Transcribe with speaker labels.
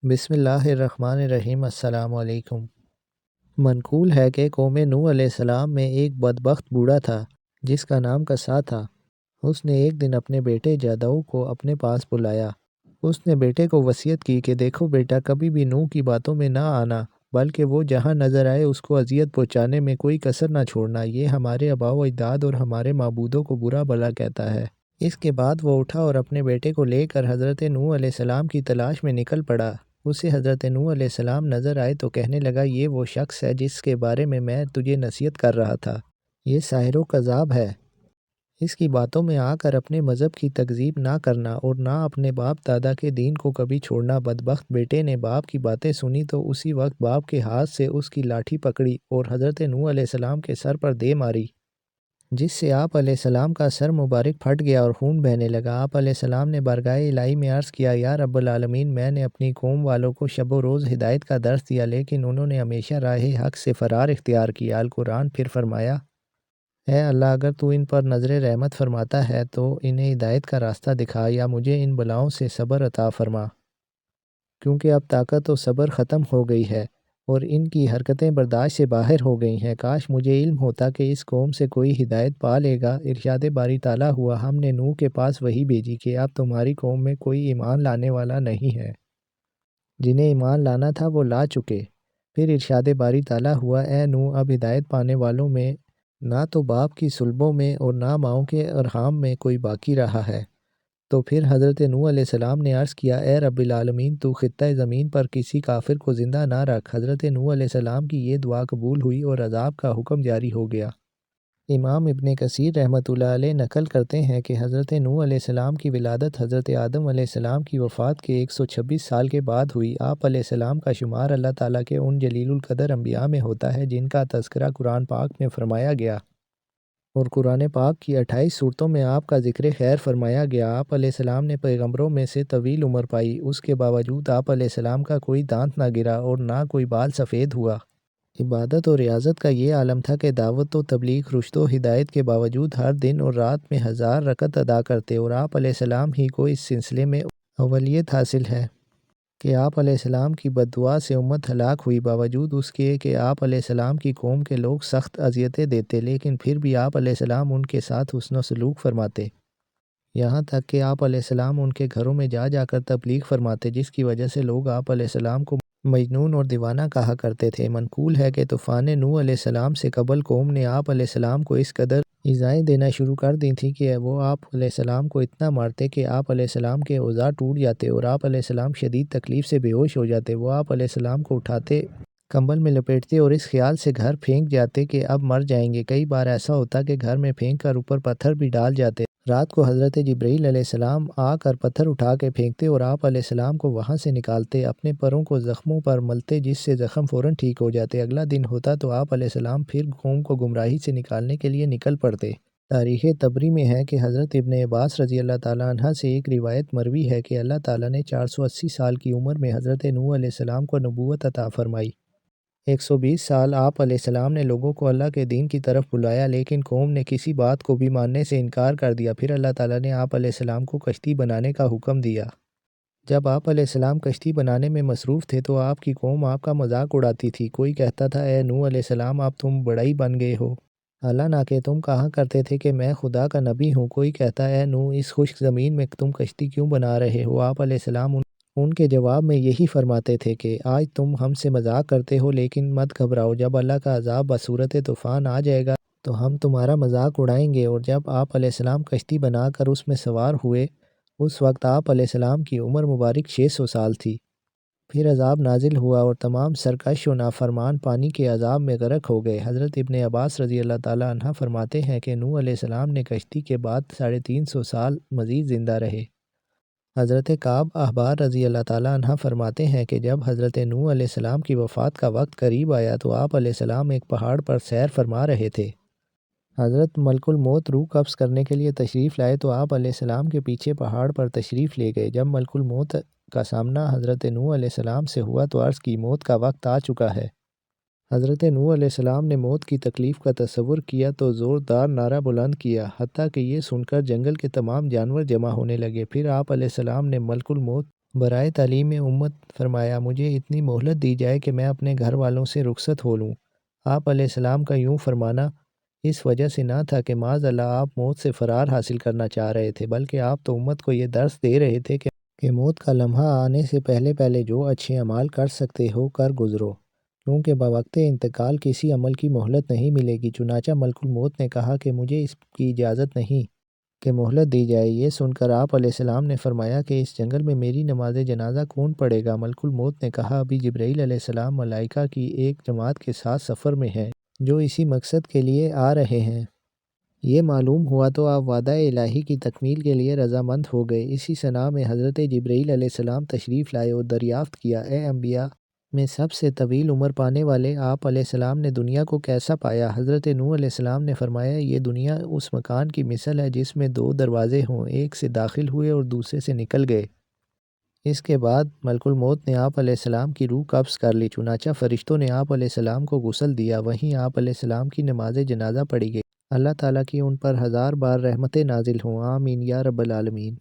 Speaker 1: بسم اللہ الرحمن الرحیم۔ السلام علیکم۔ منقول ہے کہ قوم نوح علیہ السلام میں ایک بدبخت بوڑھا تھا جس کا نام قصا تھا۔ اس نے ایک دن اپنے بیٹے جدعو کو اپنے پاس بلایا۔ اس نے بیٹے کو وصیت کی کہ دیکھو بیٹا، کبھی بھی نوح کی باتوں میں نہ آنا، بلکہ وہ جہاں نظر آئے اس کو اذیت پہنچانے میں کوئی کسر نہ چھوڑنا۔ یہ ہمارے آباء و اجداد اور ہمارے معبودوں کو برا بھلا کہتا ہے۔ اس کے بعد وہ اٹھا اور اپنے بیٹے کو لے کر حضرت نوح علیہ السلام کی تلاش میں نکل پڑا۔ اسے حضرت نوح علیہ السلام نظر آئے تو کہنے لگا، یہ وہ شخص ہے جس کے بارے میں تجھے نصیحت کر رہا تھا۔ یہ ساحر و کذاب ہے۔ اس کی باتوں میں آ کر اپنے مذہب کی تکذیب نہ کرنا اور نہ اپنے باپ دادا کے دین کو کبھی چھوڑنا۔ بدبخت بیٹے نے باپ کی باتیں سنی تو اسی وقت باپ کے ہاتھ سے اس کی لاٹھی پکڑی اور حضرت نوح علیہ السلام کے سر پر دے ماری، جس سے آپ علیہ السلام کا سر مبارک پھٹ گیا اور خون بہنے لگا۔ آپ علیہ السلام نے بارگاہ الہی میں عرض کیا، یا رب العالمین، میں نے اپنی قوم والوں کو شب و روز ہدایت کا درس دیا لیکن انہوں نے ہمیشہ راہ حق سے فرار اختیار کیا۔ القرآن پھر فرمایا، اے اللہ، اگر تو ان پر نظر رحمت فرماتا ہے تو انہیں ہدایت کا راستہ دکھا، یا مجھے ان بلاؤں سے صبر عطا فرما، کیونکہ اب طاقت و صبر ختم ہو گئی ہے اور ان کی حرکتیں برداشت سے باہر ہو گئی ہیں۔ کاش مجھے علم ہوتا کہ اس قوم سے کوئی ہدایت پا لے گا۔ ارشاد باری تعالیٰ ہوا، ہم نے نوح کے پاس وحی بھیجی کہ اب تمہاری قوم میں کوئی ایمان لانے والا نہیں ہے، جنہیں ایمان لانا تھا وہ لا چکے۔ پھر ارشاد باری تعالیٰ ہوا، اے نوح، اب ہدایت پانے والوں میں نہ تو باپ کی صلبوں میں اور نہ ماؤں کے ارحام میں کوئی باقی رہا ہے۔ تو پھر حضرت نوح علیہ السلام نے عرض کیا، اے رب العالمین، تو خطہ زمین پر کسی کافر کو زندہ نہ رکھ۔ حضرت نوح علیہ السلام کی یہ دعا قبول ہوئی اور عذاب کا حکم جاری ہو گیا۔ امام ابن کثیر رحمۃ اللہ علیہ نقل کرتے ہیں کہ حضرت نوح علیہ السلام کی ولادت حضرت آدم علیہ السلام کی وفات کے 126 سال کے بعد ہوئی۔ آپ علیہ السلام کا شمار اللہ تعالیٰ کے ان جلیل القدر انبیاء میں ہوتا ہے جن کا تذکرہ قرآن پاک میں فرمایا گیا اور قرآن پاک کی 28 سورتوں میں آپ کا ذکر خیر فرمایا گیا۔ آپ علیہ السلام نے پیغمبروں میں سے طویل عمر پائی، اس کے باوجود آپ علیہ السلام کا کوئی دانت نہ گرا اور نہ کوئی بال سفید ہوا۔ عبادت اور ریاضت کا یہ عالم تھا کہ دعوت و تبلیغ، رشد و ہدایت کے باوجود ہر دن اور رات میں 1000 رکعت ادا کرتے، اور آپ علیہ السلام ہی کو اس سلسلے میں اولیت حاصل ہے کہ آپ علیہ السلام کی بد دعا سے امت ہلاک ہوئی، باوجود اس کے کہ آپ علیہ السلام کی قوم کے لوگ سخت اذیتیں دیتے، لیکن پھر بھی آپ علیہ السلام ان کے ساتھ حسن و سلوک فرماتے، یہاں تک کہ آپ علیہ السلام ان کے گھروں میں جا جا کر تبلیغ فرماتے، جس کی وجہ سے لوگ آپ علیہ السلام کو مجنون اور دیوانہ کہا کرتے تھے۔ منقول ہے کہ طوفان نوح علیہ السلام سے قبل قوم نے آپ علیہ السلام کو اس قدر ایذائیں دینا شروع کر دی تھیں کہ وہ آپ علیہ السلام کو اتنا مارتے کہ آپ علیہ السلام کے اوزار ٹوٹ جاتے اور آپ علیہ السلام شدید تکلیف سے بے ہوش ہو جاتے۔ وہ آپ علیہ السلام کو اٹھاتے، کمبل میں لپیٹتے اور اس خیال سے گھر پھینک جاتے کہ اب مر جائیں گے۔ کئی بار ایسا ہوتا کہ گھر میں پھینک کر اوپر پتھر بھی ڈال جاتے۔ رات کو حضرت جبرائیل علیہ السلام آ کر پتھر اٹھا کے پھینکتے اور آپ علیہ السلام کو وہاں سے نکالتے، اپنے پروں کو زخموں پر ملتے، جس سے زخم فوراً ٹھیک ہو جاتے۔ اگلا دن ہوتا تو آپ علیہ السلام پھر قوم کو گمراہی سے نکالنے کے لیے نکل پڑتے۔ تاریخ طبری میں ہے کہ حضرت ابن عباس رضی اللہ تعالیٰ عنہ سے ایک روایت مروی ہے کہ اللہ تعالیٰ نے 480 سال کی عمر میں حضرت نوح علیہ السلام کو نبوت عطا فرمائی۔ 120 سال آپ علیہ السلام نے لوگوں کو اللہ کے دین کی طرف بلایا، لیکن قوم نے کسی بات کو بھی ماننے سے انکار کر دیا۔ پھر اللہ تعالیٰ نے آپ علیہ السلام کو کشتی بنانے کا حکم دیا۔ جب آپ علیہ السلام کشتی بنانے میں مصروف تھے تو آپ کی قوم آپ کا مذاق اڑاتی تھی۔ کوئی کہتا تھا، اے نوح علیہ السلام، اب تم بڑا ہی بن گئے ہو، حالانہ کہ تم کہا کرتے تھے کہ میں خدا کا نبی ہوں۔ کوئی کہتا، اے نوح، اس خشک زمین میں تم کشتی کیوں بنا رہے ہو؟ آپ علیہ السلام ان کے جواب میں یہی فرماتے تھے کہ آج تم ہم سے مذاق کرتے ہو، لیکن مت گھبراؤ، جب اللہ کا عذاب بصورت طوفان آ جائے گا تو ہم تمہارا مذاق اڑائیں گے۔ اور جب آپ علیہ السلام کشتی بنا کر اس میں سوار ہوئے، اس وقت آپ علیہ السلام کی عمر مبارک 600 سال تھی۔ پھر عذاب نازل ہوا اور تمام سرکش و نافرمان پانی کے عذاب میں غرق ہو گئے۔ حضرت ابن عباس رضی اللہ تعالیٰ عنہ فرماتے ہیں کہ نوح علیہ السلام نے کشتی کے بعد 350 سال مزید زندہ رہے۔ حضرت کعب احبار رضی اللہ تعالیٰ عنہ فرماتے ہیں کہ جب حضرت نوح علیہ السلام کی وفات کا وقت قریب آیا تو آپ علیہ السلام ایک پہاڑ پر سیر فرما رہے تھے۔ حضرت ملک الموت روح قبض کرنے کے لیے تشریف لائے تو آپ علیہ السلام کے پیچھے پہاڑ پر تشریف لے گئے۔ جب ملک الموت کا سامنا حضرت نوح علیہ السلام سے ہوا تو عرض کی، موت کا وقت آ چکا ہے۔ حضرت نوح علیہ السلام نے موت کی تکلیف کا تصور کیا تو زوردار نعرہ بلند کیا، حتیٰ کہ یہ سن کر جنگل کے تمام جانور جمع ہونے لگے۔ پھر آپ علیہ السلام نے ملک الموت برائے تعلیم امت فرمایا مجھے اتنی مہلت دی جائے کہ میں اپنے گھر والوں سے رخصت ہو لوں۔ آپ علیہ السلام کا یوں فرمانا اس وجہ سے نہ تھا کہ معاذ اللہ آپ موت سے فرار حاصل کرنا چاہ رہے تھے، بلکہ آپ تو امت کو یہ درس دے رہے تھے کہ موت کا لمحہ آنے سے پہلے پہلے جو اچھے اعمال کر سکتے ہو کر گزرو، کیونکہ بوقت انتقال کسی عمل کی مہلت نہیں ملے گی۔ چنانچہ ملک الموت نے کہا کہ مجھے اس کی اجازت نہیں کہ مہلت دی جائے۔ یہ سن کر آپ علیہ السلام نے فرمایا کہ اس جنگل میں میری نماز جنازہ کون پڑھے گا؟ ملک الموت نے کہا ابھی جبرائیل علیہ السلام ملائکہ کی ایک جماعت کے ساتھ سفر میں ہیں جو اسی مقصد کے لیے آ رہے ہیں۔ یہ معلوم ہوا تو آپ وعدہ الہی کی تکمیل کے لیے رضامند ہو گئے۔ اسی ثنا میں حضرت جبرائیل علیہ السلام تشریف لائے اور دریافت کیا، اے انبیاء میں سب سے طویل عمر پانے والے آپ علیہ السلام نے دنیا کو کیسا پایا؟ حضرت نوح علیہ السلام نے فرمایا یہ دنیا اس مکان کی مثل ہے جس میں دو دروازے ہوں، ایک سے داخل ہوئے اور دوسرے سے نکل گئے۔ اس کے بعد ملک الموت نے آپ علیہ السلام کی روح قبض کر لی، چنانچہ فرشتوں نے آپ علیہ السلام کو غسل دیا، وہیں آپ علیہ السلام کی نماز جنازہ پڑھی گئی۔ اللہ تعالیٰ کی ان پر 1000 بار رحمتیں نازل ہوں، آمین یا رب العالمین۔